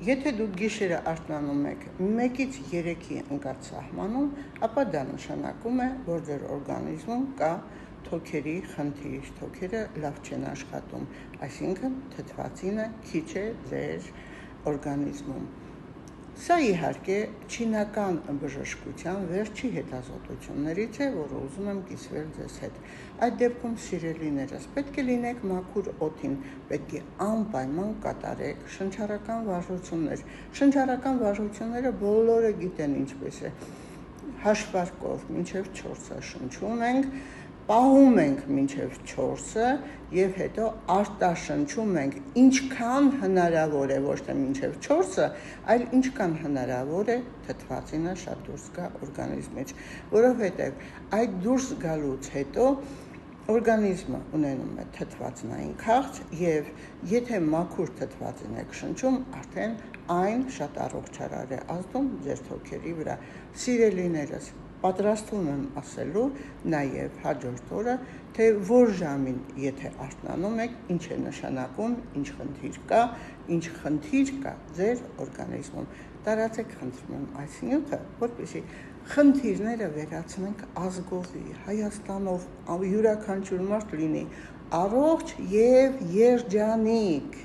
Եթե դուք գիշերը արթնանում եք 1-ից 3-ի ընկած սահմանում, ապա դա նշանակում է, որ ձեր օրգանիզմում կա թոքերի խնդիր, թոքերը լավ չեն աշխատում, այսինքն թթվածինը քիչ է ձեր օրգանիզմում։ Սա իհարկե չինական բժշկության վերջի հետազոտություններից է, որը ուզում եմ կիսվել ձեզ հետ։ Այդ դեպքում սիրելիներս, պետք է լինեք մաքուր օդին, պետք է անպայման կատարեք շնչառական վարժություններ։ Շնչառական վարժությունները բոլորը գիտեն ինչպես է։ Հաշվարկով մինչև 4-ը շնչում ենք, պահում ենք մինչև 4-ը և հետո արտաշնչում ենք ինչքան հնարավոր է, ոչ թե մինչև 4-ը, այլ ինչքան հնարավոր է թթվածինը շատ դուրս գա օրգանիզմից, որովհետև այդ դուրս գալուց հետո օրգանիզմը ունենում է թթվածնային քաղց և եթե մաքուր թթվածին եք շնչում, արդեն այն շատ առողջարար է ազդում ձեր թոքերի վրա։ Սիրելիներս, պատրաստվում եմ ասելու նաև հաջորդ օրը, թե որ ժամին եթե արթնանում եք, ինչ է նշանակում, ինչ խնդիր կա ձեր օրգանիզմում։ Տարածեք խնդրում եմ այս նյութը, որպեսզի խնդիրները վերացնենք ազգովի, Հայաստանով յուրաքանչյուր մարդ լինի առողջ և երջանիկ։